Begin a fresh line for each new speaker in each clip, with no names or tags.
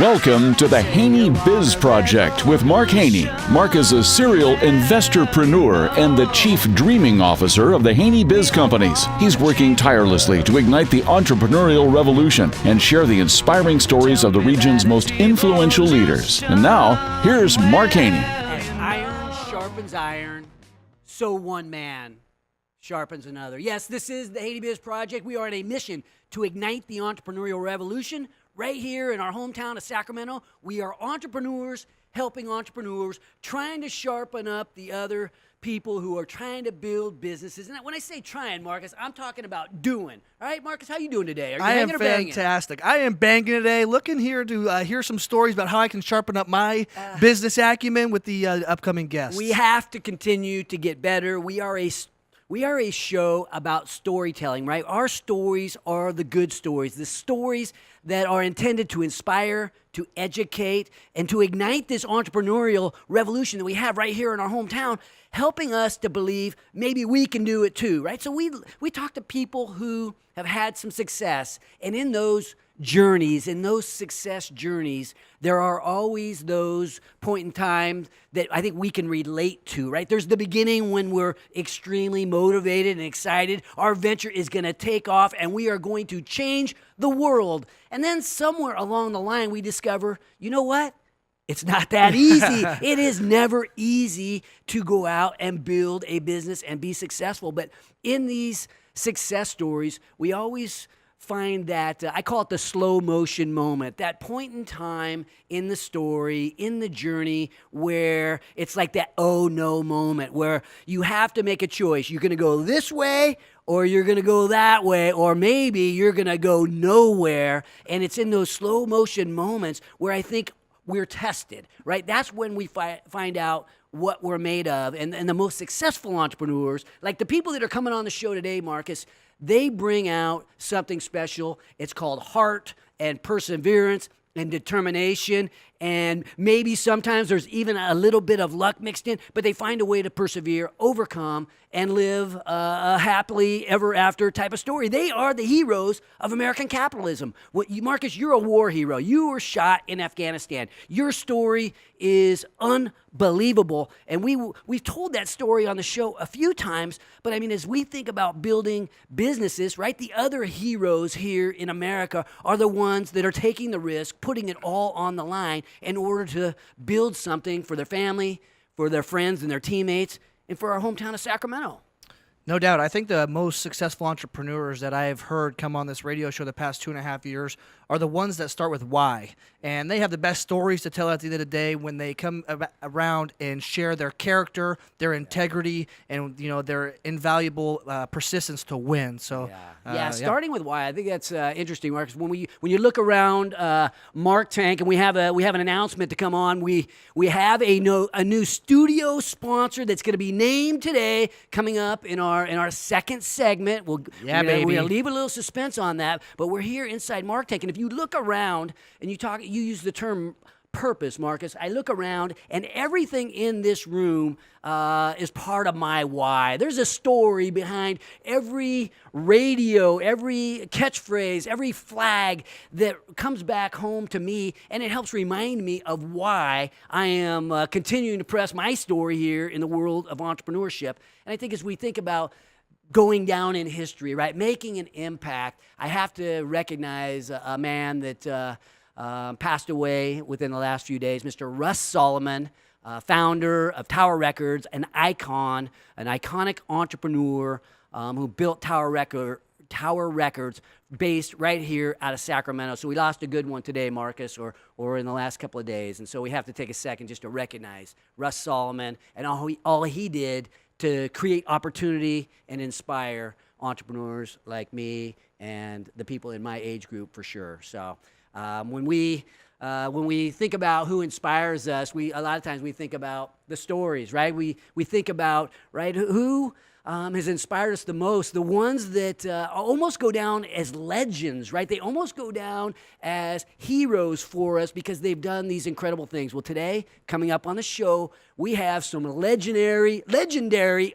Welcome to the Haney Biz Project with Mark Haney. Mark is a serial investorpreneur and the chief dreaming officer of the Haney Biz Companies. He's working tirelessly to ignite the entrepreneurial revolution and share the inspiring stories of the region's most influential leaders. And now, here's Mark Haney.
As iron sharpens iron, so one man sharpens another. Yes, this is the Haney Biz Project. We are on a mission to ignite the entrepreneurial revolution right here in our hometown of Sacramento. We are entrepreneurs helping entrepreneurs, trying to sharpen up the other people who are trying to build businesses. And when I say trying, Marcus, I'm talking about doing. All right, Marcus, how you doing today? Are you hanging or banging?
Fantastic. I am banging today. Looking here to hear some stories about how I can sharpen up my business acumen with the upcoming guests.
We have to continue to get better. We are a show about storytelling, right? Our stories are the good stories, the stories that are intended to inspire, to educate, and to ignite this entrepreneurial revolution that we have right here in our hometown, helping us to believe maybe we can do it too, right? So we talk to people who have had some success, and in those journeys, in those success journeys, there are always those point in time that I think we can relate to, right? There's the beginning when we're extremely motivated and excited. Our venture is going to take off and we are going to change the world. And then somewhere along the line, we discover, you know what? It's not that easy. It is never easy to go out and build a business and be successful. But in these success stories, we always find that, I call it the slow motion moment, that point in time in the story, in the journey, where it's like that oh no moment, where you have to make a choice. You're going to go this way, or you're going to go that way, or maybe you're going to go nowhere. And it's in those slow motion moments where I think we're tested, right? That's when we find out what we're made of. And the most successful entrepreneurs, like the people that are coming on the show today, Marcus, they bring out something special. It's called heart and perseverance and determination, and maybe sometimes there's even a little bit of luck mixed in, but they find a way to persevere, overcome, and live a happily ever after type of story. They are the heroes of American capitalism. Marcus, you're a war hero. You were shot in Afghanistan. Your story is unbelievable, and we've told that story on the show a few times, but I mean, as we think about building businesses, right, the other heroes here in America are the ones that are taking the risk, putting it all on the line in order to build something for their family, for their friends and their teammates, and for our hometown of Sacramento.
No doubt. I think the most successful entrepreneurs that I have heard come on this radio show the past 2.5 years are the ones that start with why. And they have the best stories to tell at the end of the day when they come around and share their character, their integrity, and their invaluable persistence to win. So,
starting with why, I think that's interesting, Marcus. When you look around Mark Tank, and we have an announcement to come on. We have a new studio sponsor that's going to be named today, coming up in our second segment. We're going to leave a little suspense on that, but we're here inside Mark Tank, and if you look around and you use the term purpose, Marcus, I look around and everything in this room is part of my why. There's a story behind every radio, every catchphrase, every flag that comes back home to me, and it helps remind me of why I am continuing to press my story here in the world of entrepreneurship. And I think as we think about going down in history, right, making an impact, I have to recognize a man that passed away within the last few days, Mr. Russ Solomon, founder of Tower Records, an icon, an iconic entrepreneur who built Tower Records based right here out of Sacramento. So we lost a good one today, Marcus, or in the last couple of days. And so we have to take a second just to recognize Russ Solomon and all he did to create opportunity and inspire entrepreneurs like me and the people in my age group for sure. So when we think about who inspires us, a lot of times we think about the stories, right? We think about, right, who has inspired us the most, the ones that almost go down as legends, right? They almost go down as heroes for us because they've done these incredible things. Well, today, coming up on the show, we have some legendary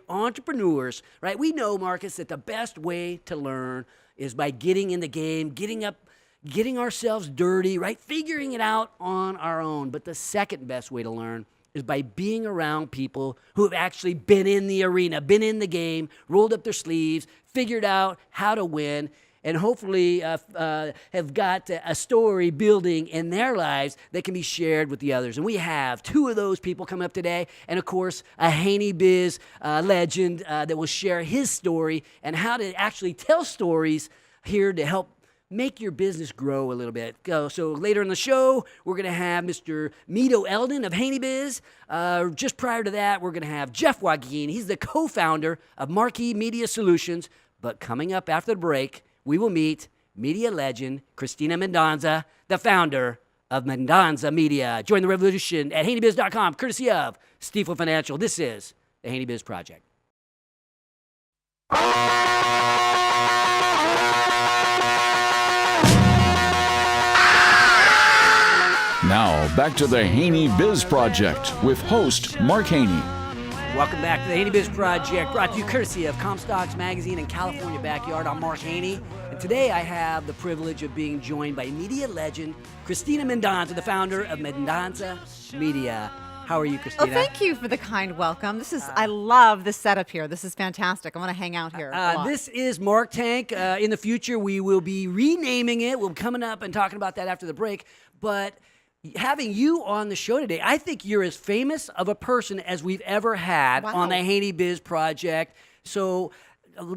entrepreneurs, right? We know, Marcus, that the best way to learn is by getting in the game, getting up getting ourselves dirty, right? Figuring it out on our own. But the second best way to learn is by being around people who have actually been in the arena, been in the game, rolled up their sleeves, figured out how to win, and hopefully have got a story building in their lives that can be shared with the others. And we have two of those people coming up today, and of course, a Haney Biz legend that will share his story and how to actually tell stories here to help make your business grow a little bit. So later in the show, we're going to have Mr. Mito Eldon of Haney Biz. Just prior to that, we're going to have Jeff Joaquin. He's the co-founder of Marquee Media Solutions. But coming up after the break, we will meet media legend Cristina Mendonsa, the founder of Mendonsa Media. Join the revolution at HaneyBiz.com, courtesy of Stifel Financial. This is the Haney Biz Project.
Now, back to the Haney Biz Project with host Mark Haney.
Welcome back to the Haney Biz Project, brought to you courtesy of Comstocks Magazine and California Backyard. I'm Mark Haney, and today I have the privilege of being joined by media legend Cristina Mendonsa, the founder of Mendonsa Media. How are you, Cristina?
Oh, thank you for the kind welcome. I love this setup here. This is fantastic. I want to hang out here.
This is Mark Tank. In the future, we will be renaming it. We'll be coming up and talking about that after the break. But having you on the show today, I think you're as famous of a person as we've ever had on the Haney Biz Project. So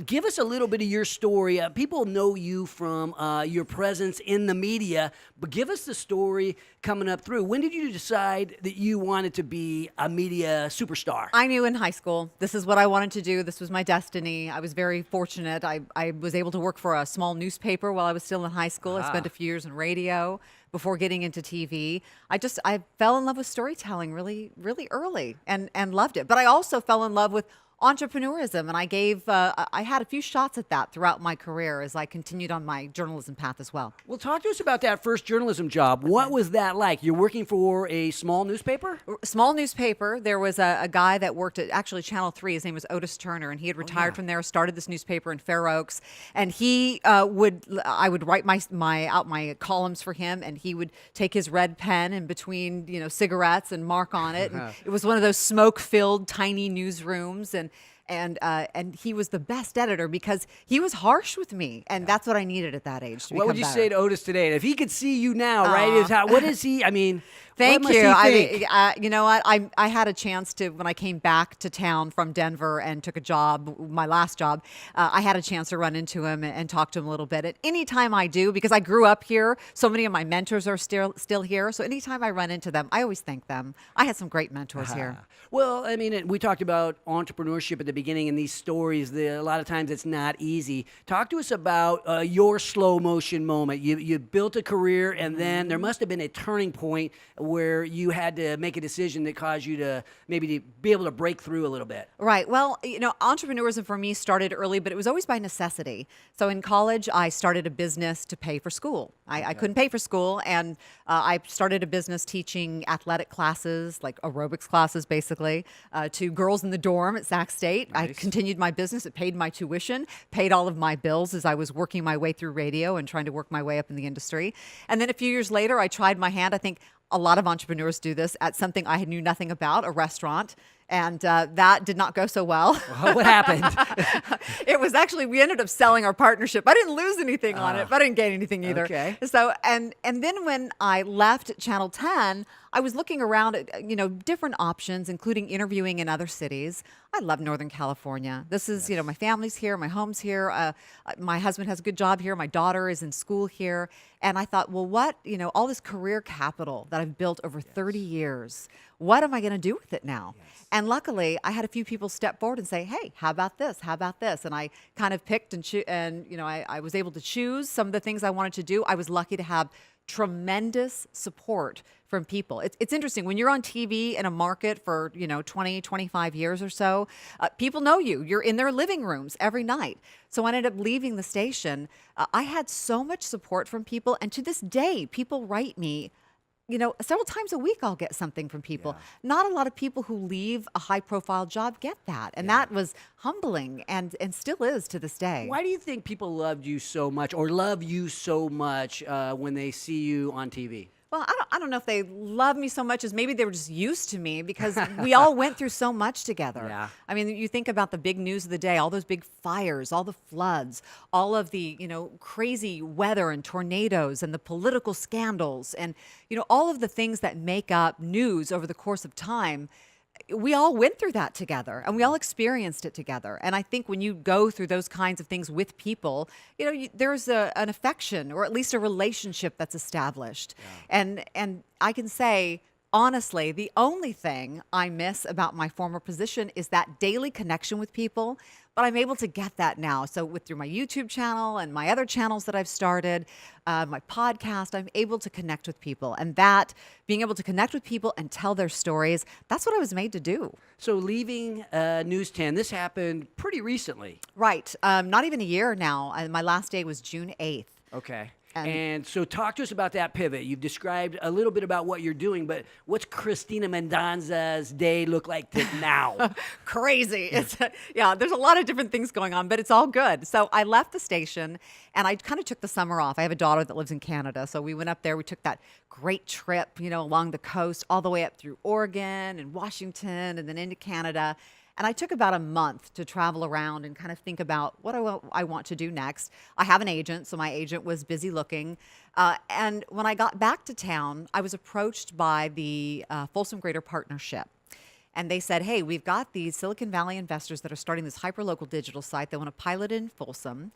give us a little bit of your story. People know you from your presence in the media, but give us the story coming up through. When did you decide that you wanted to be a media superstar?
I knew in high school this is what I wanted to do. This was my destiny. I was very fortunate. I was able to work for a small newspaper while I was still in high school. I spent a few years in radio before getting into TV. I fell in love with storytelling really, really early and loved it. But I also fell in love with entrepreneurism, and I had a few shots at that throughout my career as I continued on my journalism path as well.
Well, talk to us about that first journalism job. What was that like? You're working for a small newspaper?
Small newspaper. There was a guy that worked at actually Channel 3. His name was Otis Turner, and he had retired from there, started this newspaper in Fair Oaks, and I would write my columns for him, and he would take his red pen in between cigarettes and mark on it. And it was one of those smoke-filled tiny newsrooms, and he was the best editor because he was harsh with me, and that's what I needed at that age.
What would you say to Otis today? If he could see you now, right? What is he? I mean,
thank
what
you.
Must he think?
You know what? I had a chance to, when I came back to town from Denver and took a job, my last job, I had a chance to run into him and talk to him a little bit. And anytime I do, because I grew up here, so many of my mentors are still here. So anytime I run into them, I always thank them. I had some great mentors here.
Well, I mean, we talked about entrepreneurship at the beginning, and these stories, a lot of times it's not easy. Talk to us about your slow motion moment. You built a career, and then there must have been a turning point where you had to make a decision that caused you to maybe to be able to break through a little bit.
Right. Well, entrepreneurism for me started early, but it was always by necessity. So in college, I started a business to pay for school. I couldn't pay for school, and I started a business teaching athletic classes, like aerobics classes, basically, to girls in the dorm at Sac State. Nice. I continued my business. It paid my tuition, paid all of my bills as I was working my way through radio and trying to work my way up in the industry. And then a few years later, I tried my hand. I think a lot of entrepreneurs do this at something I knew nothing about, a restaurant. And that did not go so well.
What happened?
It was actually, we ended up selling our partnership. I didn't lose anything on it, but I didn't gain anything either.
Okay.
So, and then when I left Channel 10, I was looking around at, different options, including interviewing in other cities. I love Northern California. This is, my family's here, my home's here. My husband has a good job here. My daughter is in school here. And I thought, well, what, all this career capital that I've built over 30 years, what am I going to do with it now? Yes. And luckily, I had a few people step forward and say, hey, how about this? How about this? And I kind of picked I was able to choose some of the things I wanted to do. I was lucky to have tremendous support from people. It's interesting. When you're on TV in a market for, 20, 25 years or so, people know you. You're in their living rooms every night. So when I ended up leaving the station, I had so much support from people. And to this day, people write me several times a week I'll get something from people. Not a lot of people who leave a high profile job get that. And that was humbling and still is to this day.
Why do you think people loved you so much or love you so much when they see you on TV?
Well, I don't know if they love me so much as maybe they were just used to me because we all went through so much together.
Yeah.
I mean, you think about the big news of the day, all those big fires, all the floods, all of the, crazy weather and tornadoes and the political scandals and, all of the things that make up news over the course of time. We all went through that together and we all experienced it together. And I think when you go through those kinds of things with people, there's an affection or at least a relationship that's established. And I can say, honestly, the only thing I miss about my former position is that daily connection with people. But I'm able to get that now. So through my YouTube channel and my other channels that I've started, my podcast, I'm able to connect with people. And that, being able to connect with people and tell their stories, that's what I was made to do.
So leaving News 10, this happened pretty recently.
Right. Not even a year now. My last day was June 8th.
Okay. And so talk to us about that pivot. You've described a little bit about what you're doing, but what's Cristina Mendonsa's day look like now?
Crazy. There's a lot of different things going on, but it's all good. So I left the station and I kind of took the summer off. I have a daughter that lives in Canada. So we went up there. We took that great trip, along the coast all the way up through Oregon and Washington and then into Canada. And I took about a month to travel around and kind of think about what I want to do next. I have an agent, so my agent was busy looking. And when I got back to town, I was approached by the Folsom Greater Partnership. And they said, hey, we've got these Silicon Valley investors that are starting this hyperlocal digital site. They want to pilot it in Folsom.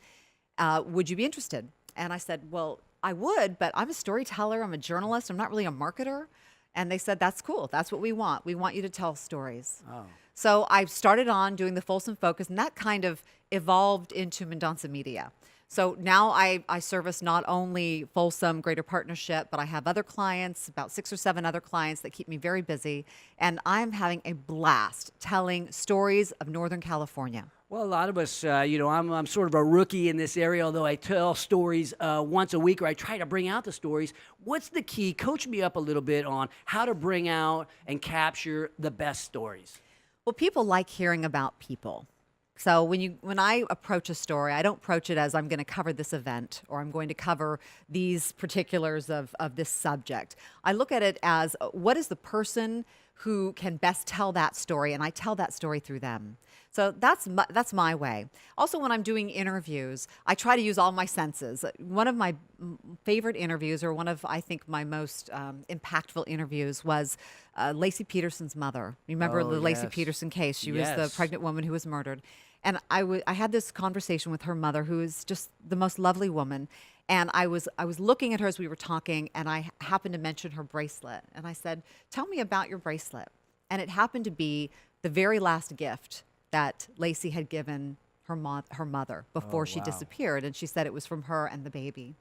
Would you be interested? And I said, well, I would, but I'm a storyteller. I'm a journalist. I'm not really a marketer. And they said, that's cool. That's what we want. We want you to tell stories.
Oh.
So I started on doing the Folsom Focus, and that kind of evolved into Mendonsa Media. So now I service not only Folsom Greater Partnership, but I have other clients, about 6 or 7 other clients that keep me very busy. And I'm having a blast telling stories of Northern California.
Well, a lot of us, I'm sort of a rookie in this area, although I tell stories once a week, or I try to bring out the stories. What's the key? Coach me up a little bit on how to bring out and capture the best stories.
Well, people like hearing about people. So when I approach a story, I don't approach it as I'm going to cover this event or I'm going to cover these particulars of this subject. I look at it as what is the person who can best tell that story, and I tell that story through them. So that's my way. Also, when I'm doing interviews, I try to use all my senses. One of my favorite interviews, or one of, I think, my most impactful interviews was Laci Peterson's mother. Remember the Laci Peterson case? She was the pregnant woman who was murdered. And I had this conversation with her mother, who is just the most lovely woman. And I was looking at her as we were talking, and I happened to mention her bracelet. And I said, tell me about your bracelet. And it happened to be the very last gift that Laci had given her mother before she disappeared. And she said it was from her and the baby.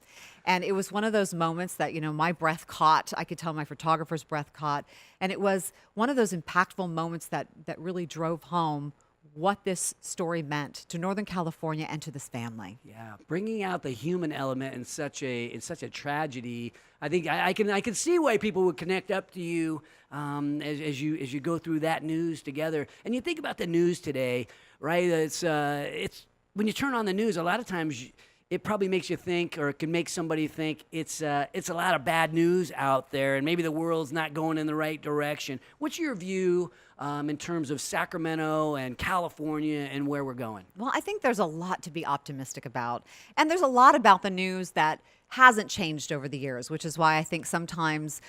And it was one of those moments that, my breath caught. I could tell my photographer's breath caught. And it was one of those impactful moments that really drove home what this story meant to Northern California and to this family.
Yeah, bringing out the human element in such a tragedy. I think I can see why people would connect up to you as you go through that news together. And you think about the news today, right? It's when you turn on the news, a lot of times it probably makes you think, or it can make somebody think it's a lot of bad news out there, and maybe the world's not going in the right direction. What's your view in terms of Sacramento and California and where we're going?
Well, I think there's a lot to be optimistic about. And there's a lot about the news that hasn't changed over the years, which is why I think sometimes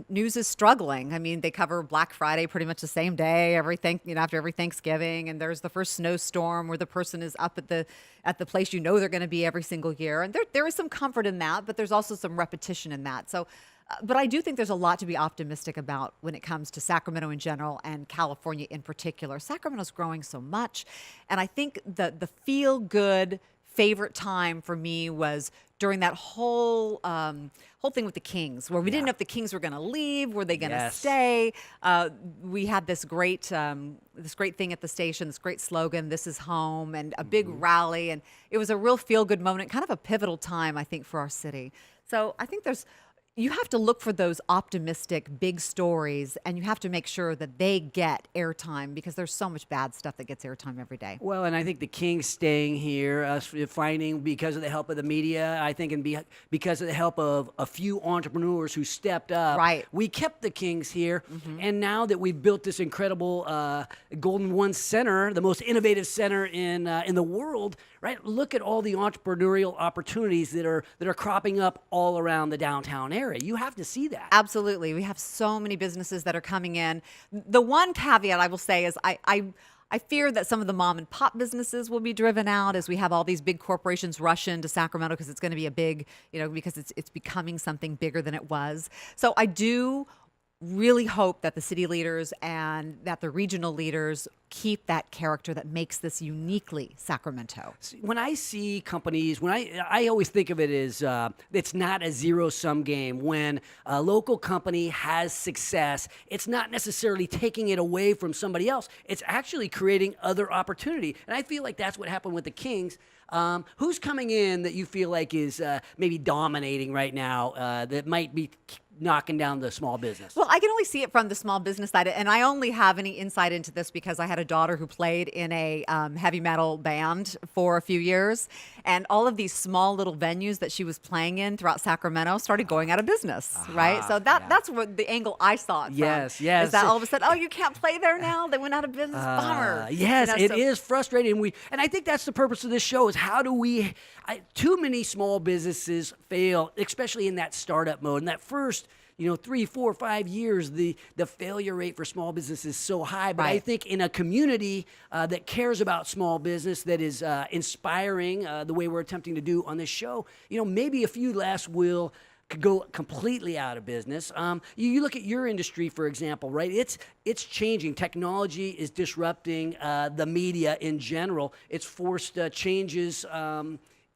news is struggling. I mean, they cover Black Friday pretty much the same day, after every Thanksgiving, and there's the first snowstorm where the person is up at the place they're going to be every single year. And there is some comfort in that, but there's also some repetition in that. So, but I do think there's a lot to be optimistic about when it comes to Sacramento in general and California in particular. Sacramento's growing so much, and I think the feel-good favorite time for me was during that whole thing with the Kings, where we didn't know if the Kings were going to leave, were they going to stay. We had this great thing at the station, this great slogan, "This is home," and a big rally, and it was a real feel-good moment, kind of a pivotal time, I think, for our city. So I think there's, you have to look for those optimistic, big stories, and you have to make sure that they get airtime because there's so much bad stuff that gets airtime every day.
Well, and I think the Kings staying here, us finding because of the help of the media, I think, and because of the help of a few entrepreneurs who stepped up,
Right.
we kept the Kings here. And now that we've built this incredible Golden One Center, the most innovative center in the world, right? Look at all the entrepreneurial opportunities that are cropping up all around the downtown area. You have to see that.
Absolutely. We have so many businesses that are coming in. The one caveat I will say is I fear that some of the mom and pop businesses will be driven out as we have all these big corporations rush into Sacramento because it's going to be a big, because it's becoming something bigger than it was. So I do really hope that the city leaders and that the regional leaders keep that character that makes this uniquely Sacramento.
When I see companies, I always think of it as it's not a zero-sum game. When a local company has success, it's not necessarily taking it away from somebody else. It's actually creating other opportunity. And I feel like that's what happened with the Kings. Who's coming in that you feel like is maybe dominating right now that might be knocking down the small business?
Well, I can only see it from the small business side, and I only have any insight into this because I had a daughter who played in a heavy metal band for a few years, and all of these small little venues that she was playing in throughout Sacramento started going out of business, right? So that's what the angle I saw it from.
Yes.
Is that all of a sudden, oh, you can't play there now? They went out of business. Bummer.
Yes,
You know,
it
so-
is frustrating. And I think that's the purpose of this show is how do we, too many small businesses fail, especially in that startup mode. In that first, 3, 4, 5 years, the failure rate for small business is so high. But I
Right.
think in a community that cares about small business, that is inspiring the way we're attempting to do on this show, maybe a few less could go completely out of business. You look at your industry, for example, right? It's changing. Technology is disrupting the media in general. It's forced changes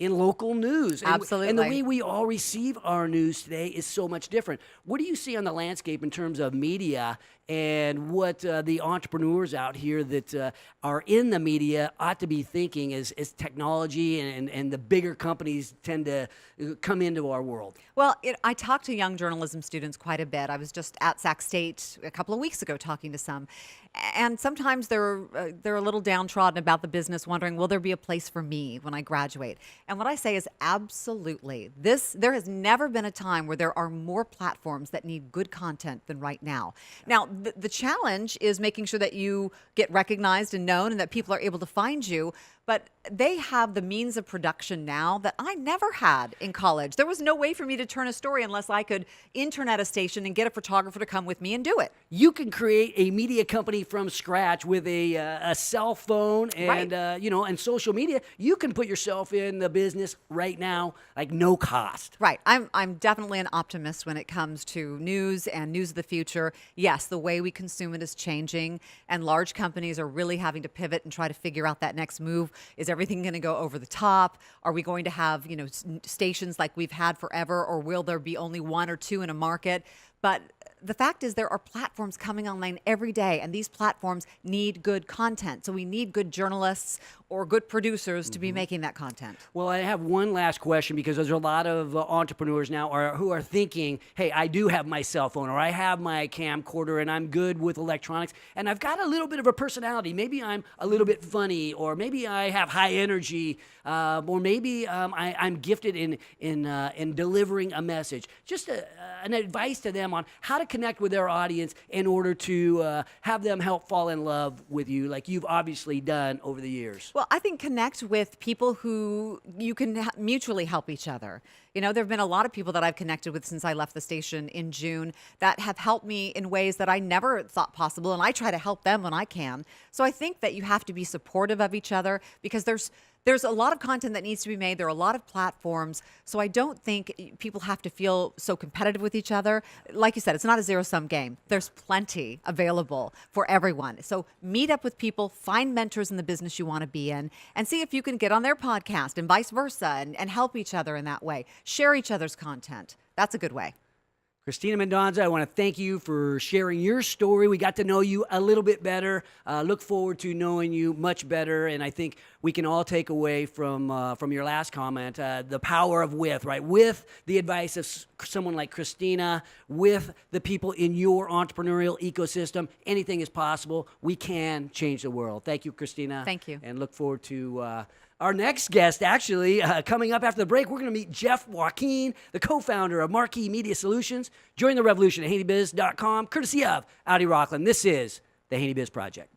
in local news.
Absolutely.
And the way we all receive our news today is so much different. What do you see on the landscape in terms of media and what the entrepreneurs out here that are in the media ought to be thinking as technology and the bigger companies tend to come into our world?
Well, I talk to young journalism students quite a bit. I was just at Sac State a couple of weeks ago talking to some. And sometimes they're a little downtrodden about the business, wondering, will there be a place for me when I graduate? And what I say is absolutely. There has never been a time where there are more platforms that need good content than right now. Now, the challenge is making sure that you get recognized and known and that people are able to find you. But they have the means of production now that I never had in college. There was no way for me to turn a story unless I could intern at a station and get a photographer to come with me and do it.
You can create a media company from scratch with a cell phone and
Right.
and social media. You can put yourself in the business right now, like no cost.
Right. I'm definitely an optimist when it comes to news and news of the future. Yes, the way we consume it is changing, and large companies are really having to pivot and try to figure out that next move. Is everything going to go over the top? Are we going to have, stations like we've had forever, or will there be only one or two in a market? But the fact is there are platforms coming online every day, and these platforms need good content. So we need good journalists or good producers to be making that content.
Well, I have one last question because there's a lot of entrepreneurs now who are thinking, hey, I do have my cell phone or I have my camcorder and I'm good with electronics and I've got a little bit of a personality. Maybe I'm a little bit funny, or maybe I have high energy, or maybe I'm gifted in delivering a message. Just an advice to them on how to connect with their audience in order to have them help fall in love with you like you've obviously done over the years.
Well, I think connect with people who you can mutually help each other. There have been a lot of people that I've connected with since I left the station in June that have helped me in ways that I never thought possible, and I try to help them when I can. So I think that you have to be supportive of each other because there's a lot of content that needs to be made. There are a lot of platforms. So I don't think people have to feel so competitive with each other. Like you said, it's not a zero-sum game. There's plenty available for everyone. So meet up with people, find mentors in the business you want to be in, and see if you can get on their podcast and vice versa and help each other in that way. Share each other's content. That's a good way.
Cristina Mendonsa, I want to thank you for sharing your story. We got to know you a little bit better. Look forward to knowing you much better. And I think we can all take away from your last comment the power of with, right? With the advice of someone like Cristina, with the people in your entrepreneurial ecosystem, anything is possible. We can change the world. Thank you, Cristina.
Thank you.
And look forward to our next guest, actually, coming up after the break. We're going to meet Joaquin, the co-founder of Marquee Media Solutions. Join the revolution at HaneyBiz.com, courtesy of Audi Rockland. This is the Haney Biz Project.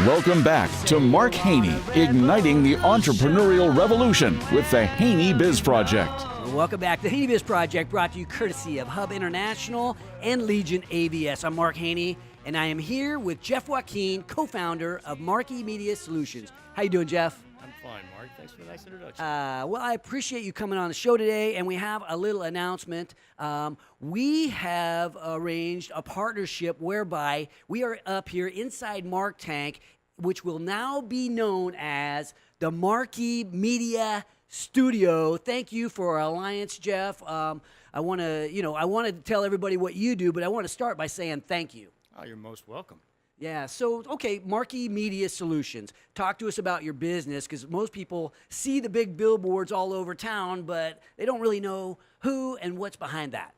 Welcome back to Mark Haney, igniting the entrepreneurial revolution with the Haney Biz Project.
Welcome back. The Haney Biz Project brought to you courtesy of Hub International and Legion AVS. I'm Mark Haney, and I am here with Joaquin, co-founder of Marquee Media Solutions. How you doing, Jeff?
I'm fine, Mark. Thanks for the nice introduction.
Well, I appreciate you coming on the show today, and we have a little announcement. We have arranged a partnership whereby we are up here inside Mark Tank, which will now be known as the Marquee Media Studio. Thank you for our alliance, Jeff. I want to tell everybody what you do, but I want to start by saying thank you.
Oh, you're most welcome.
Yeah, so, okay, Marquee Media Solutions. Talk to us about your business, because most people see the big billboards all over town, but they don't really know who and what's behind that.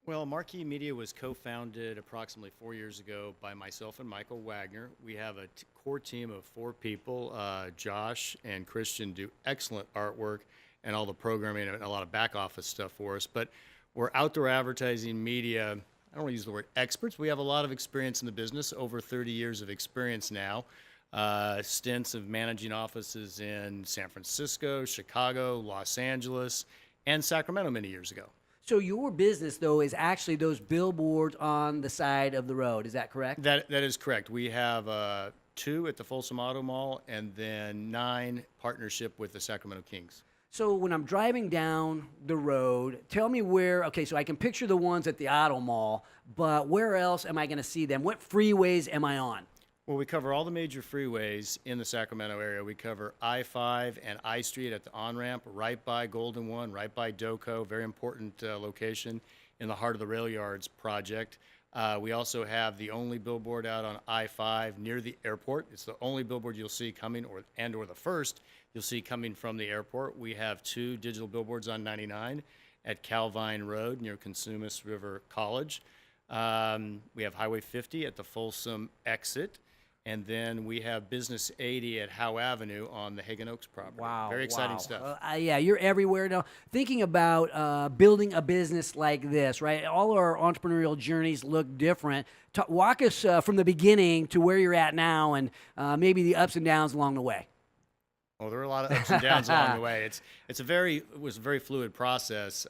Well, Marquee Media was co-founded approximately 4 years ago by myself and Michael Wagener. We have a core team of 4 people. Josh and Christian do excellent artwork and all the programming and a lot of back office stuff for us. But we're outdoor advertising media. I don't want to use the word experts. We have a lot of experience in the business, over 30 years of experience now. Stints of managing offices in San Francisco, Chicago, Los Angeles, and Sacramento many years ago.
So your business, though, is actually those billboards on the side of the road. Is that correct?
That is correct. We have 2 at the Folsom Auto Mall and then 9 partnership with the Sacramento Kings.
So when I'm driving down the road, tell me where, okay, so I can picture the ones at the Auto Mall, but where else am I going to see them? What freeways am I on?
Well, we cover all the major freeways in the Sacramento area. We cover I-5 and I Street at the on-ramp, right by Golden One, right by Doco, very important location in the heart of the Rail Yards project. We also have the only billboard out on I-5 near the airport. It's the only billboard you'll see coming, or the first you'll see coming from the airport. We have 2 digital billboards on 99 at Calvine Road near Consumnes River College. We have Highway 50 at the Folsom exit. And then we have Business 80 at Howe Avenue on the Hagen Oaks property.
Wow.
Very exciting stuff.
Yeah, you're everywhere now. Thinking about building a business like this, right? All our entrepreneurial journeys look different. Walk us from the beginning to where you're at now and maybe the ups and downs along the way.
Well, there are a lot of ups and downs along the way. It was a very fluid process.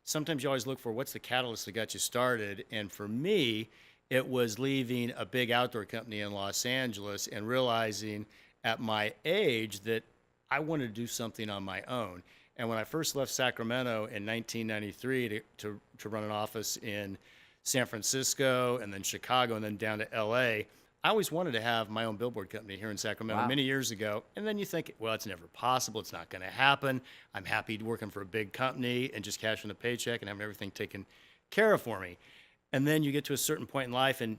Sometimes you always look for what's the catalyst that got you started. And for me, it was leaving a big outdoor company in Los Angeles and realizing at my age that I wanted to do something on my own. And when I first left Sacramento in 1993 to run an office in San Francisco and then Chicago and then down to LA, I always wanted to have my own billboard company here in Sacramento many years ago. And then you think, well, it's never possible. It's not going to happen. I'm happy working for a big company and just cashing a paycheck and having everything taken care of for me. And then you get to a certain point in life, and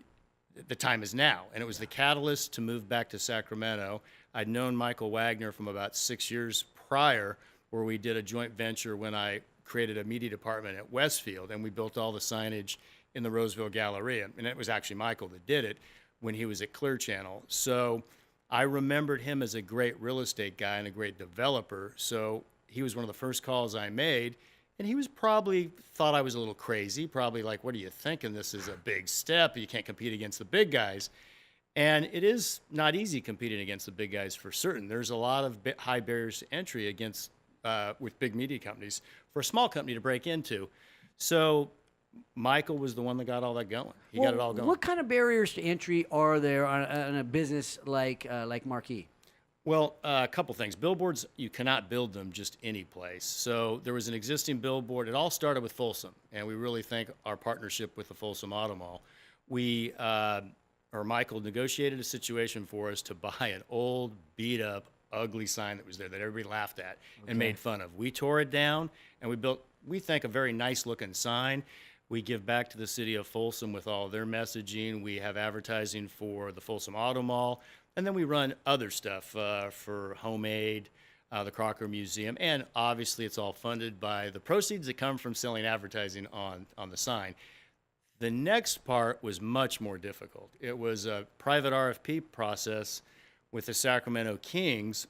the time is now. And it was the catalyst to move back to Sacramento. I'd known Michael Wagener from about 6 years prior, where we did a joint venture when I created a media department at Westfield, and we built all the signage in the Roseville Galleria. And it was actually Michael that did it when he was at Clear Channel. So I remembered him as a great real estate guy and a great developer. So he was one of the first calls I made. And he was probably thought I was a little crazy, probably like, what are you thinking? This is a big step. You can't compete against the big guys. And it is not easy competing against the big guys for certain. There's a lot of high barriers to entry against with big media companies for a small company to break into. So Michael was the one that got all that going. He got it all going.
What kind of barriers to entry are there on a business like Marquee?
Well, a couple things. Billboards, you cannot build them just any place. So there was an existing billboard. It all started with Folsom, and we really thank our partnership with the Folsom Auto Mall. We or Michael negotiated a situation for us to buy an old, beat-up, ugly sign that was there that everybody laughed at and made fun of. We tore it down, and we built, we think, a very nice-looking sign. We give back to the city of Folsom with all their messaging. We have advertising for the Folsom Auto Mall, and then we run other stuff for Homemade, the Crocker Museum, and obviously it's all funded by the proceeds that come from selling advertising on the sign. The next part was much more difficult. It was a private RFP process with the Sacramento Kings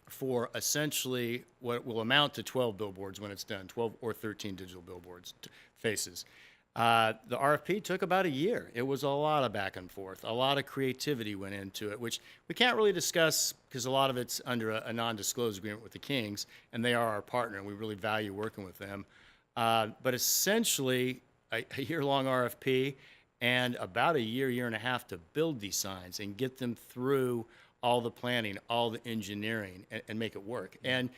for essentially what will amount to 12 billboards when it's done, 12 or 13 digital billboards faces. The RFP took about a year. It was a lot of back and forth. A lot of creativity went into it, which we can't really discuss because a lot of it's under a non-disclosure agreement with the Kings, and they are our partner, and we really value working with them. But essentially, a year-long RFP and about a year and a half to build these signs and get them through all the planning, all the engineering, and make it work. And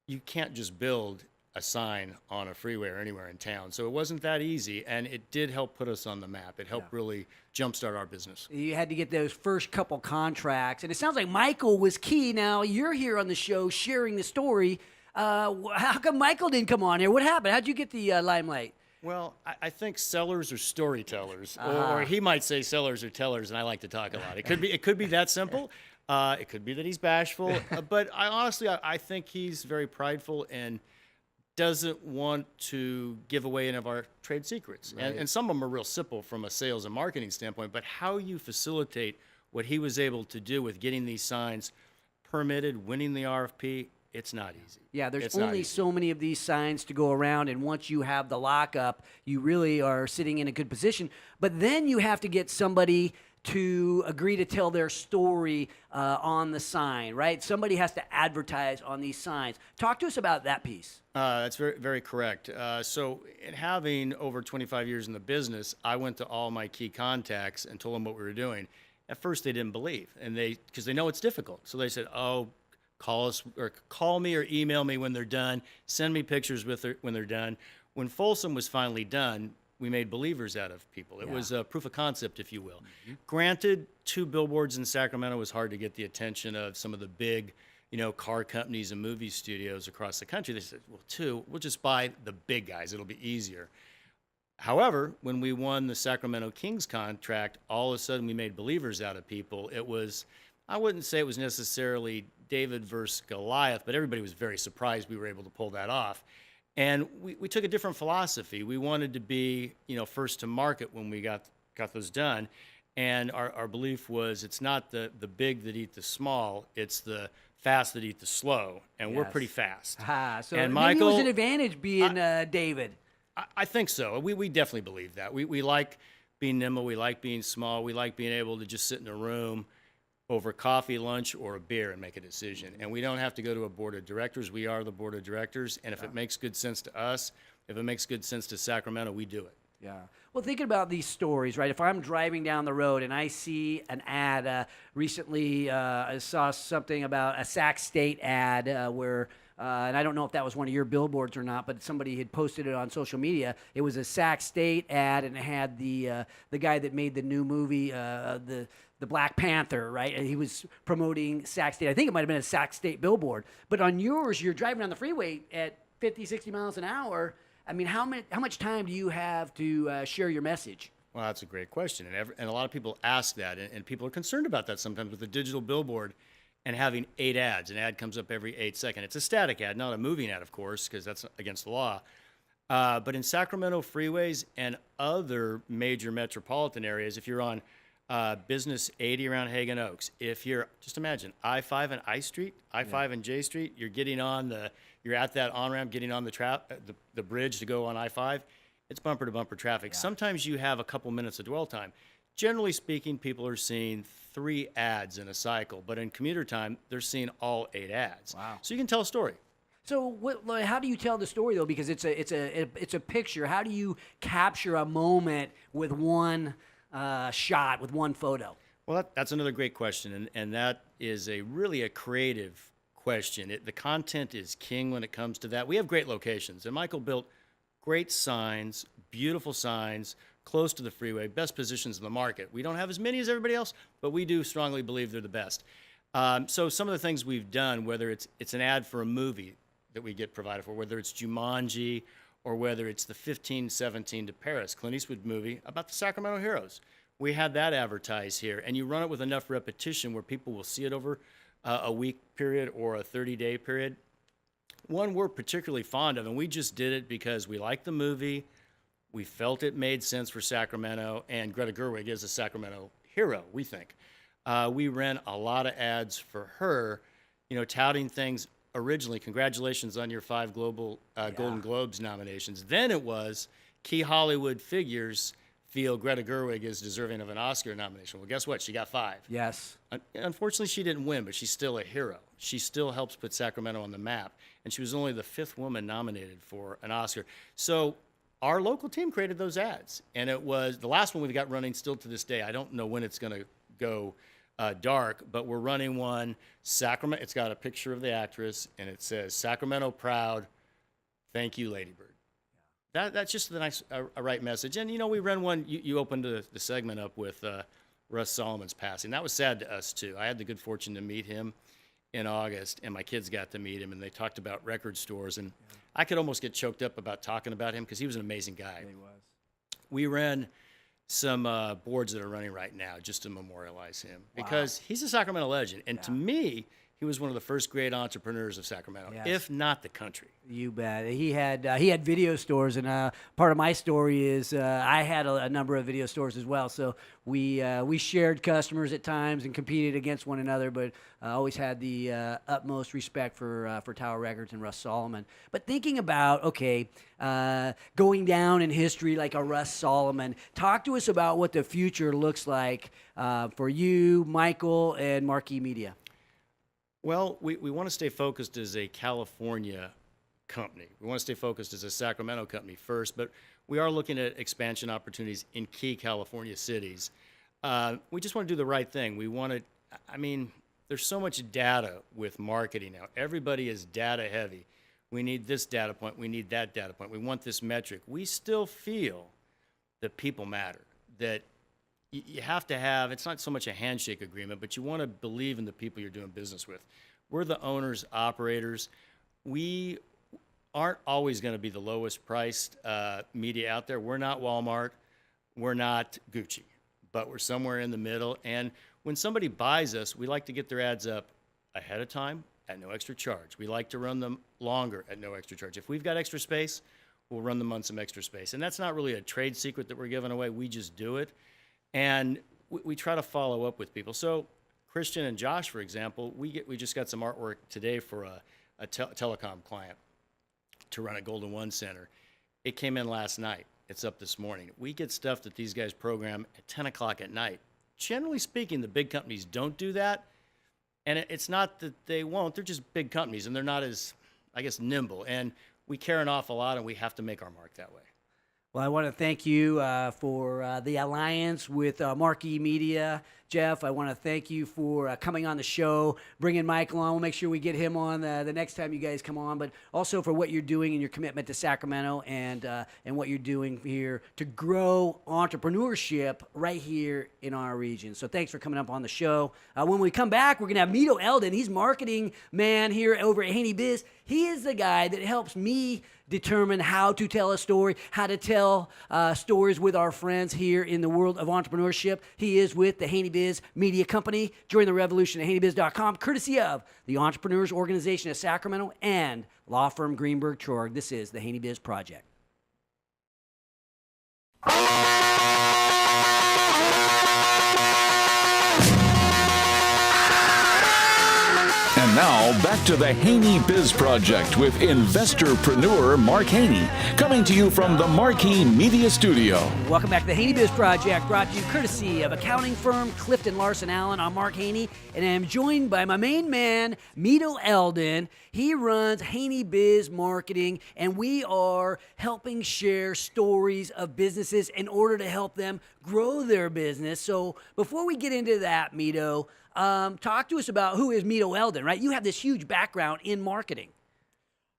you can't just build a sign on a freeway or anywhere in town. So it wasn't that easy, and it did help put us on the map. It helped really jumpstart our business.
You had to get those first couple contracts, and it sounds like Michael was key. Now, you're here on the show sharing the story. How come Michael didn't come on here? What happened? How'd you get the limelight?
Well, I think sellers are storytellers, or he might say sellers are tellers, and I like to talk a lot. It could be that simple. It could be that he's bashful, but I think he's very prideful and doesn't want to give away any of our trade secrets. Right. And some of them are real simple from a sales and marketing standpoint, but how you facilitate what he was able to do with getting these signs permitted, winning the RFP, it's not easy.
Yeah, there's only so many of these signs to go around, and once you have the lockup, you really are sitting in a good position. But then you have to get somebody to agree to tell their story on the sign, right? Somebody has to advertise on these signs. Talk to us about that piece.
That's very, very correct. So in having over 25 years in the business, I went to all my key contacts and told them what we were doing. At first, they didn't believe, and because they know it's difficult. So they said, "Oh, call me or email me when they're done. Send me pictures when they're done." When Folsom was finally done, we made believers out of people. It was a proof of concept, if you will. Granted, 2 billboards in Sacramento was hard to get the attention of some of the big, car companies and movie studios across the country. They said, well, 2, we'll just buy the big guys. It'll be easier. However, when we won the Sacramento Kings contract, all of a sudden we made believers out of people. It was, I wouldn't say it was necessarily David versus Goliath, but everybody was very surprised we were able to pull that off. And we took a different philosophy. We wanted to be, first to market when we got those done. And our belief was it's not the big that eat the small, it's the fast that eat the slow. And we're pretty fast.
So
and
maybe
Michael,
it was an advantage being David.
I think so. We definitely believe that. We like being nimble. We like being small. We like being able to just sit in a room over coffee, lunch, or a beer and make a decision. And we don't have to go to a board of directors. We are the board of directors. And if it makes good sense to us, if it makes good sense to Sacramento, we do it.
Yeah. Well, thinking about these stories, right? If I'm driving down the road and I see an ad, recently I saw something about a Sac State ad where, and I don't know if that was one of your billboards or not, but somebody had posted it on social media. It was a Sac State ad, and it had the guy that made the new movie, the Black Panther, right? And he was promoting Sac State. I think it might have been a Sac State billboard. But on yours, you're driving on the freeway at 50, 60 miles an hour. I mean, how much time do you have to share your message?
Well, that's a great question. And a lot of people ask that, and people are concerned about that sometimes with the digital billboard and having 8 ads. An ad comes up every 8 seconds. It's a static ad, not a moving ad, of course, because that's against the law. But in Sacramento freeways and other major metropolitan areas, if you're on Business 80 around Hagen Oaks, if you're, just imagine, I-5 and I Street, I-5 and J Street, you're at that on-ramp getting on the bridge to go on I-5, it's bumper-to-bumper traffic. Sometimes you have a couple minutes of dwell time. Generally speaking, people are seeing 3 ads in a cycle, but in commuter time, they're seeing all 8 ads.
Wow.
So you can tell a story.
So how do you tell the story, though? Because it's a picture. How do you capture a moment with one shot, with one photo?
Well, that's another great question, and that is really a creative question. The content is king when it comes to that. We have great locations, and Michael built great signs, beautiful signs close to the freeway, best positions in the market. We don't have as many as everybody else, but we do strongly believe they're the best. So some of the things we've done, whether it's an ad for a movie that we get provided for, whether it's Jumanji or whether it's the 1517 to Paris, Clint Eastwood movie about the Sacramento heroes. We had that advertised here, and you run it with enough repetition where people will see it over a week period or a 30-day period. One we're particularly fond of, and we just did it because we liked the movie, we felt it made sense for Sacramento, and Greta Gerwig is a Sacramento hero, we think. We ran a lot of ads for her, touting things originally. Congratulations on your 5 global Golden Globes nominations. Then it was key Hollywood figures feel Greta Gerwig is deserving of an Oscar nomination. Well, guess what? She got 5.
Yes.
Unfortunately, she didn't win, but she's still a hero. She still helps put Sacramento on the map, and she was only the 5th woman nominated for an Oscar. So our local team created those ads, and it was the last one we've got running still to this day. I don't know when it's going to go dark, but we're running one. Sacramento. It's got a picture of the actress, and it says, "Sacramento proud. Thank you, Lady Bird." That's just a right message. And, we ran one, you opened the segment up with Russ Solomon's passing. That was sad to us, too. I had the good fortune to meet him in August, and my kids got to meet him, and they talked about record stores. And I could almost get choked up about talking about him because he was an amazing guy.
He was.
We ran some boards that are running right now just to memorialize him because he's a Sacramento legend. And to me, he was one of the first great entrepreneurs of Sacramento, if not the country.
You bet. He had video stores, and part of my story is I had a number of video stores as well. So we shared customers at times and competed against one another, but always had the utmost respect for Tower Records and Russ Solomon. But thinking about going down in history like a Russ Solomon, talk to us about what the future looks like for you, Michael, and Marquee Media.
Well, we want to stay focused as a California company. We want to stay focused as a Sacramento company first, but we are looking at expansion opportunities in key California cities. We just want to do the right thing. We want to, there's so much data with marketing now. Everybody is data heavy. We need this data point. We need that data point. We want this metric. We still feel that people matter, that you have to have, it's not so much a handshake agreement, but you want to believe in the people you're doing business with. We're the owners, operators. We aren't always going to be the lowest priced media out there. We're not Walmart. We're not Gucci, but we're somewhere in the middle. And when somebody buys us, we like to get their ads up ahead of time at no extra charge. We like to run them longer at no extra charge. If we've got extra space, we'll run them on some extra space. And that's not really a trade secret that we're giving away. We just do it. And we try to follow up with people. So Christian and Josh, for example, we just got some artwork today for a telecom client to run at Golden One Center. It came in last night. It's up this morning. We get stuff that these guys program at 10 o'clock at night. Generally speaking, the big companies don't do that. And it's not that they won't. They're just big companies, and they're not as, nimble. And we care an awful lot, and we have to make our mark that way.
Well, I want to thank you for the alliance with Marquee Media. Jeff, I want to thank you for coming on the show, bringing Michael on. We'll make sure we get him on the next time you guys come on, but also for what you're doing and your commitment to Sacramento and what you're doing here to grow entrepreneurship right here in our region. So thanks for coming up on the show. When we come back, we're going to have Mito Eldon. He's marketing man here over at Haney Biz. He is the guy that helps me determine how to tell a story, how to tell stories with our friends here in the world of entrepreneurship. He is with the Haney Biz Media Company. Join the revolution at haneybiz.com, courtesy of the Entrepreneurs Organization of Sacramento and law firm Greenberg Traurig. This is the Haney Biz Project.
And now, back to the Haney Biz Project with investorpreneur Mark Haney, coming to you from the Marquee Media Studio.
Welcome back to the Haney Biz Project, brought to you courtesy of accounting firm Clifton Larson Allen. I'm Mark Haney, and I'm joined by my main man, Mito Eldon. He runs Haney Biz Marketing, and we are helping share stories of businesses in order to help them grow their business. So before we get into that, Mito, talk to us about who is Mito Eldon, right? You have this huge background in marketing.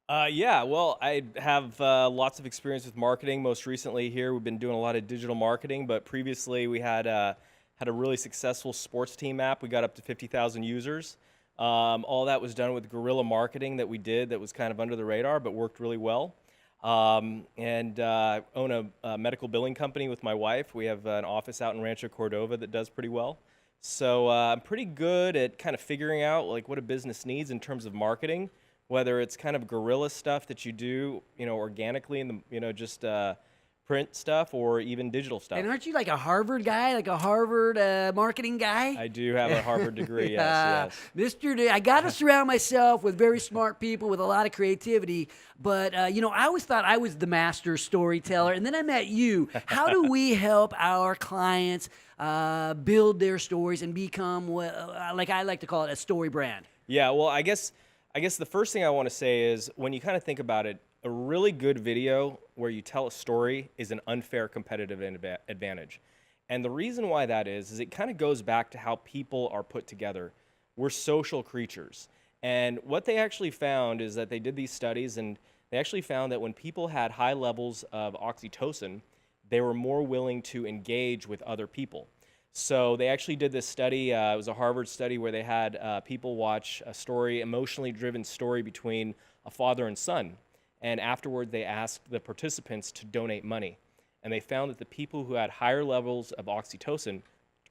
Yeah, well, I have lots of experience with marketing. Most recently here, we've been doing a lot of digital marketing, but previously we had a really successful sports team app. We got up to 50,000 users. All that was done with guerrilla marketing that we did that was kind of under the radar, but worked really well. And own a medical billing company with my wife. We have an office out in Rancho Cordova that does pretty well. So I'm pretty good at kind of figuring out like what a business needs in terms of marketing, whether it's kind of guerrilla stuff that you do, organically in the, just print stuff or even digital stuff.
And aren't you like a Harvard guy, like a Harvard marketing guy?
I do have a Harvard degree, yes.
I got to surround myself with very smart people with a lot of creativity. But, I always thought I was the master storyteller. And then I met you. How do we help our clients build their stories and become, like I like to call it, a story brand?
Yeah, well, I guess the first thing I want to say is when you kind of think about it, a really good video where you tell a story is an unfair competitive advantage. And the reason why that is it kind of goes back to how people are put together. We're social creatures. And what they actually found is that they did these studies and they actually found that when people had high levels of oxytocin, they were more willing to engage with other people. So they actually did this study. It was a Harvard study where they had people watch a story, emotionally driven story between a father and son. And afterward, they asked the participants to donate money. And they found that the people who had higher levels of oxytocin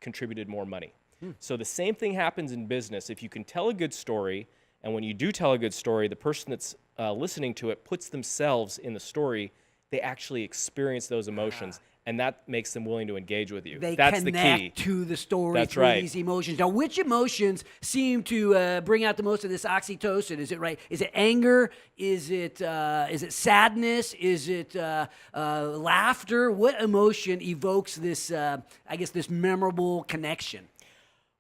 contributed more money. So the same thing happens in business. If you can tell a good story, and when you do tell a good story, the person that's listening to it puts themselves in the story, they actually experience those emotions. And that makes them willing to engage with you. That's the key.
They connect to the story
That's
through
right.
these emotions. Now, which emotions seem to bring out the most of this oxytocin? Is it right? Is it anger? Is it sadness? Is it laughter? What emotion evokes this? This memorable connection.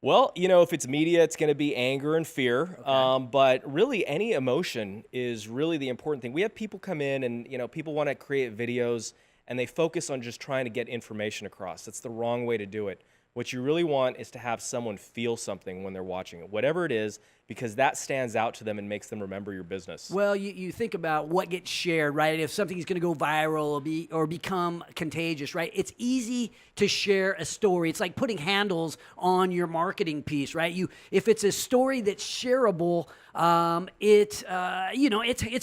Well, if it's media, it's going to be anger and fear. Okay. But really, any emotion is really the important thing. We have people come in and, people want to create videos and they focus on just trying to get information across. That's the wrong way to do it. What you really want is to have someone feel something when they're watching it, whatever it is, because that stands out to them and makes them remember your business.
Well, you think about what gets shared, right? If something's going to go viral or become contagious, right? It's easy to share a story. It's like putting handles on your marketing piece, right? If it's a story that's shareable, it's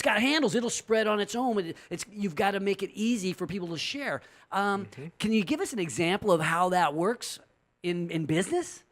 got handles. It'll spread on its own. You've got to make it easy for people to share. Can you give us an example of how that works in business?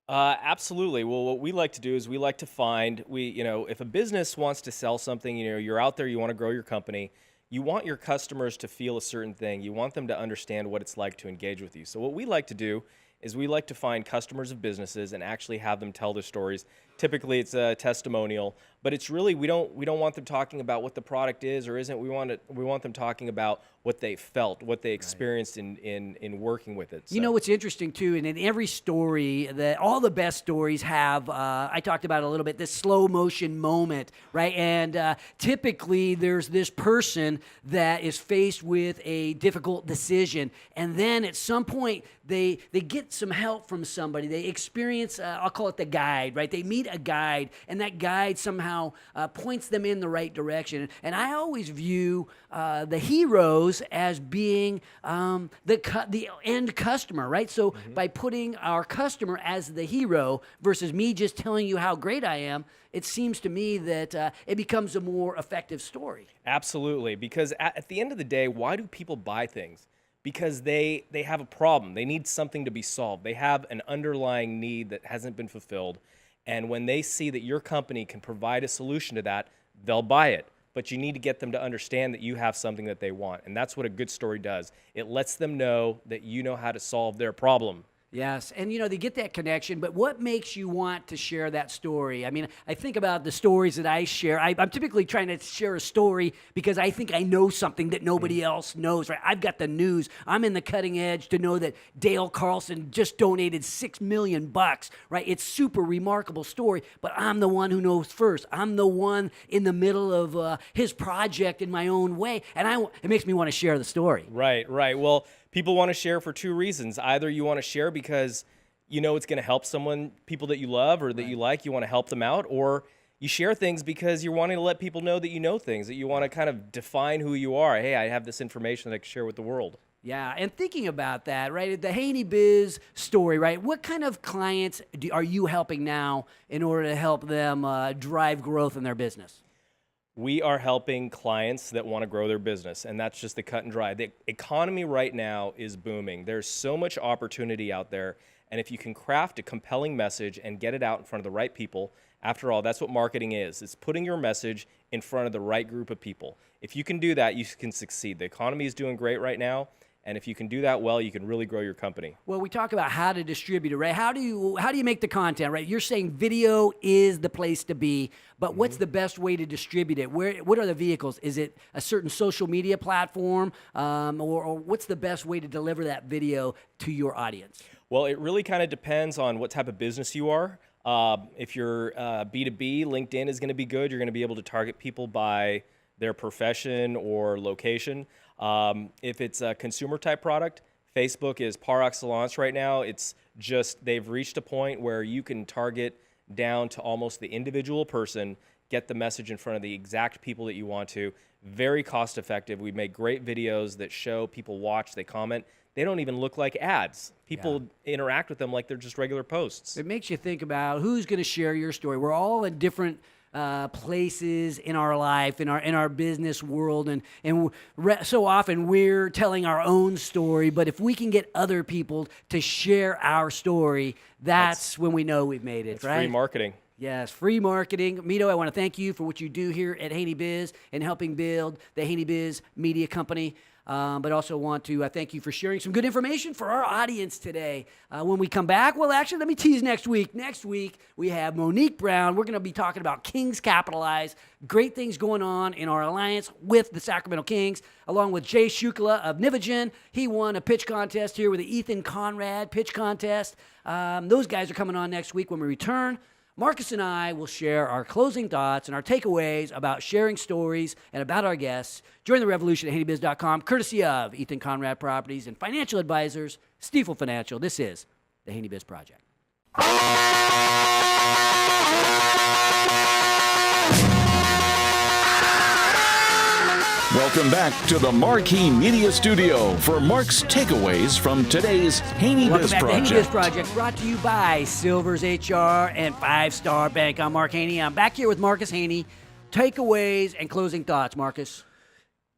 Absolutely. Well, what we like to do is we like to find, if a business wants to sell something, you're out there, you want to grow your company, you want your customers to feel a certain thing. You want them to understand what it's like to engage with you. So what we like to do is we like to find customers of businesses and actually have them tell their stories. Typically, it's a testimonial, but it's really we don't want them talking about what the product is or isn't. We want them talking about what they felt, what they experienced in working with it. So.
You know what's interesting too, and in every story, all the best stories have. I talked about it a little bit, this slow motion moment, right? And typically, there's this person that is faced with a difficult decision, and then at some point, they get some help from somebody. They experience, I'll call it the guide, right? They meet a guide, and that guide somehow points them in the right direction. And I always view the heroes as being the end customer, right? So by putting our customer as the hero versus me just telling you how great I am, it seems to me that it becomes a more effective story.
Absolutely, because at the end of the day, why do people buy things? Because they have a problem. They need something to be solved. They have an underlying need that hasn't been fulfilled. And when they see that your company can provide a solution to that, they'll buy it. But you need to get them to understand that you have something that they want. And that's what a good story does. It lets them know that you know how to solve their problem.
Yes, and they get that connection, but what makes you want to share that story? I mean, I think about the stories that I share. I'm typically trying to share a story because I think I know something that nobody else knows, right? I've got the news. I'm in the cutting edge to know that Dale Carlson just donated $6 million, right? It's super remarkable story, but I'm the one who knows first. I'm the one in the middle of his project in my own way, and it makes me want to share the story.
Right. Well, people want to share for two reasons. Either you want to share because it's going to help people that you love or that you like, you want to help them out, or you share things because you're wanting to let people know that you know things, that you want to kind of define who you are. Hey, I have this information that I can share with the world.
Yeah, and thinking about that, right, the Haney Biz story, right, what kind of clients are you helping now in order to help them drive growth in their business?
We are helping clients that want to grow their business, and that's just the cut and dry. The economy right now is booming. There's so much opportunity out there, and if you can craft a compelling message and get it out in front of the right people, after all, that's what marketing is. It's putting your message in front of the right group of people. If you can do that, you can succeed. The economy is doing great right now. And if you can do that well, you can really grow your company.
Well, we talk about how to distribute it, right? How do you make the content, right? You're saying video is the place to be, but what's the best way to distribute it? What are the vehicles? Is it a certain social media platform, or what's the best way to deliver that video to your audience?
Well, it really kind of depends on what type of business you are. If you're B2B, LinkedIn is going to be good. You're going to be able to target people by their profession or location. If it's a consumer type product, Facebook is par excellence right now. It's just, they've reached a point where you can target down to almost the individual person, get the message in front of the exact people that you want to. Very cost effective. We make great videos that show people watch, they comment. They don't even look like ads. People interact with them like they're just regular posts.
It makes you think about who's going to share your story. We're all in different places in our life, in our business world, and so often we're telling our own story. But if we can get other people to share our story, that's when we know we've made it.
It's
right?
free marketing.
Yes, free marketing. Mito, I want to thank you for what you do here at Haney Biz and helping build the Haney Biz Media Company. But also want to thank you for sharing some good information for our audience today. When we come back, well, actually, let me tease next week. Next week, we have Monique Brown. We're going to be talking about Kings Capitalize. Great things going on in our alliance with the Sacramento Kings, along with Jay Shukla of Nivagen. He won a pitch contest here with the Ethan Conrad pitch contest. Those guys are coming on next week when we return. Marcus and I will share our closing thoughts and our takeaways about sharing stories and about our guests. Join the revolution at HaneyBiz.com, courtesy of Ethan Conrad Properties and financial advisors, Stifel Financial. This is the Haney Biz Project.
Welcome back to the Marquee Media Studio for Mark's takeaways from today's Haney
Welcome
Biz
back to
Project.
Haney Biz Project, brought to you by Silver's HR and 5 Star Bank. I'm Mark Haney. I'm back here with Marcus Haney. Takeaways and closing thoughts, Marcus.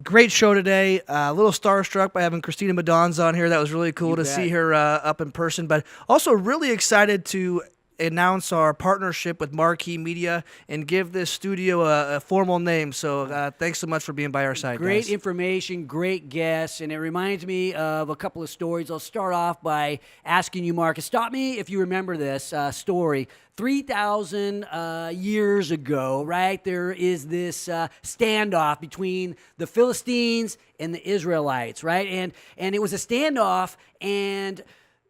Great show today. A little starstruck by having Cristina Mendonsa on here. That was really cool
You
to
bet.
see her up in person, but also really excited to announce our partnership with Marquee Media and give this studio a formal name. So thanks so much for being by our side,
Great
guys.
information, great guests, and it reminds me of a couple of stories. I'll start off by asking you, Marcus, stop me if you remember this story. 3,000 years ago, right, there is this standoff between the Philistines and the Israelites, right? And it was a standoff, and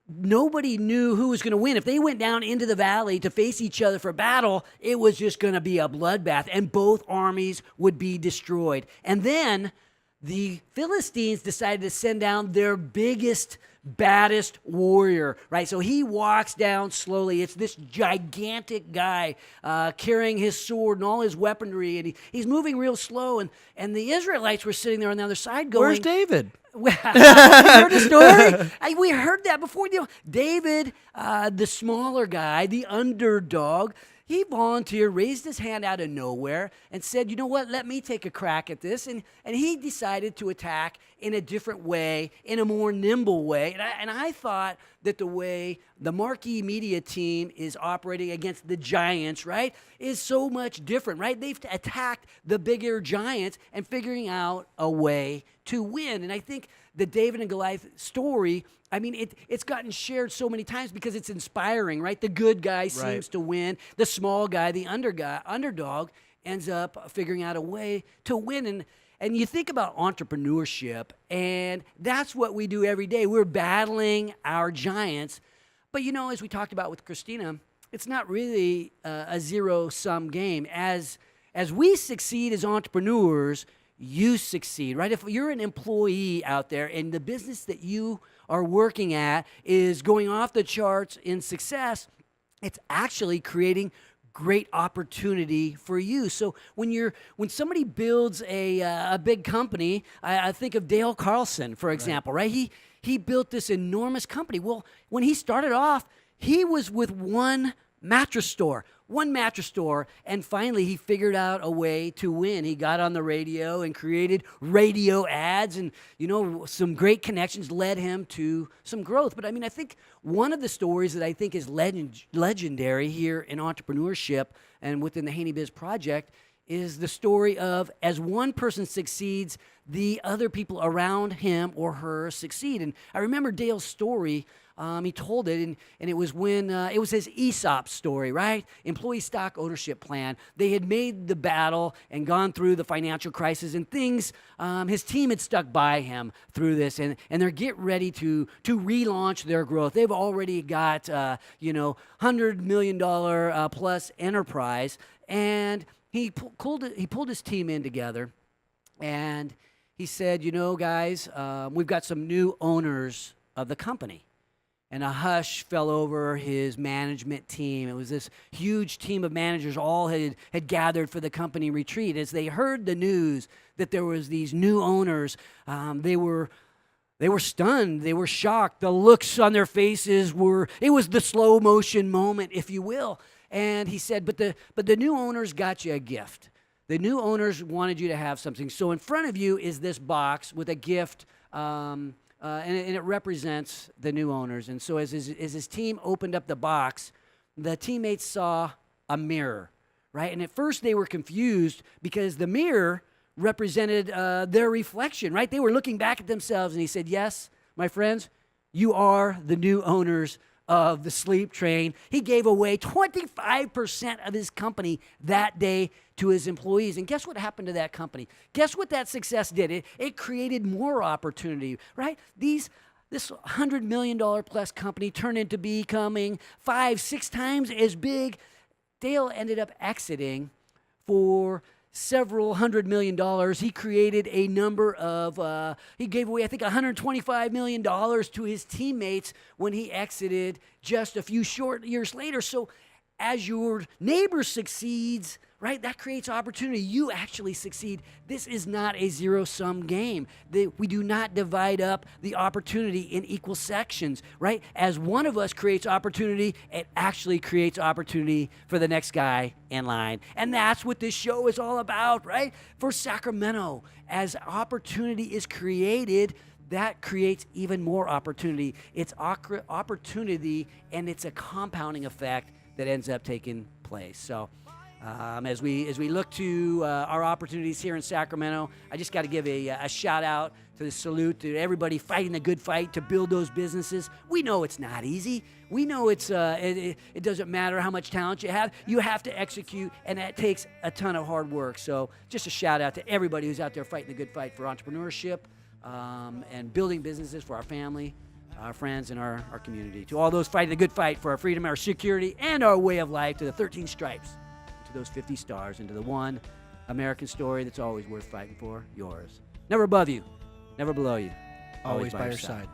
nobody knew who was going to win. If they went down into the valley to face each other for battle, it was just going to be a bloodbath, and both armies would be destroyed. And then the Philistines decided to send down their biggest, baddest warrior, right? So he walks down slowly. It's this gigantic guy carrying his sword and all his weaponry, and he's moving real slow. And the Israelites were sitting there on the other side going,
Where's David?
you heard the story? We heard that before. You know, David, the smaller guy, the underdog, he volunteered, raised his hand out of nowhere, and said, you know what, let me take a crack at this. And he decided to attack in a different way, in a more nimble way. And I thought that the way the Marquee Media team is operating against the giants, right, is so much different, right? They've attacked the bigger giants and figuring out a way to win. And I think the David and Goliath story, I mean, it's gotten shared so many times because it's inspiring, right? The good guy seems to win. The small guy, the underdog, ends up figuring out a way to win. And you think about entrepreneurship, and that's what we do every day. We're battling our giants. But, you know, as we talked about with Cristina, it's not really a zero-sum game. As we succeed as entrepreneurs, you succeed, right? If you're an employee out there and the business that you are working at is going off the charts in success, it's actually creating great opportunity for you. So when somebody builds a big company, I think of Dale Carlson, for example, right? He built this enormous company. Well, when he started off, he was with one mattress store, and finally he figured out a way to win. He got on the radio and created radio ads, and some great connections led him to some growth. But I mean, I think one of the stories that I think is legendary here in entrepreneurship and within the Haney Biz Project is the story of, as one person succeeds, the other people around him or her succeed. And I remember Dale's story. He told it, and it was when it was his ESOP story, right? Employee stock ownership plan. They had made the battle and gone through the financial crisis and things. His team had stuck by him through this, and they're getting ready to relaunch their growth. They've already got $100 million plus enterprise, and he pulled his team in together, and he said, guys, we've got some new owners of the company. And a hush fell over his management team. It was this huge team of managers all had gathered for the company retreat. As they heard the news that there was these new owners, they were stunned. They were shocked. The looks on their faces it was the slow motion moment, if you will. And he said, but the new owners got you a gift. The new owners wanted you to have something. So in front of you is this box with a gift, and it represents the new owners. And so as his team opened up the box, the teammates saw a mirror, right? And at first they were confused because the mirror represented their reflection, right? They were looking back at themselves, and he said, yes, my friends, you are the new owners of the sleep train. He gave away 25% of his company that day to his employees. And guess what happened to that company? Guess what that success did? It created more opportunity, right? This $100 million plus company turned into becoming 5-6 times as big. Dale ended up exiting for several $100 million. He created a number of, he gave away, I think, $125 million to his teammates when he exited just a few short years later. So as your neighbor succeeds, right, that creates opportunity. You actually succeed. This is not a zero-sum game. We do not divide up the opportunity in equal sections, right? As one of us creates opportunity, it actually creates opportunity for the next guy in line. And that's what this show is all about, right? For Sacramento, as opportunity is created, that creates even more opportunity. It's opportunity, and it's a compounding effect that ends up taking place. So as we look to our opportunities here in Sacramento, I just got to give a shout out to the salute to everybody fighting the good fight to build those businesses. We know it's not easy. We know it doesn't matter how much talent you have to execute, and that takes a ton of hard work. So just a shout out to everybody who's out there fighting the good fight for entrepreneurship and building businesses for our family, our friends, and our community. To all those fighting the good fight for our freedom, our security, and our way of life, to the 13 stripes, to those 50 stars, and to the one American story that's always worth fighting for, yours. Never above you, never below you,
Always by your side.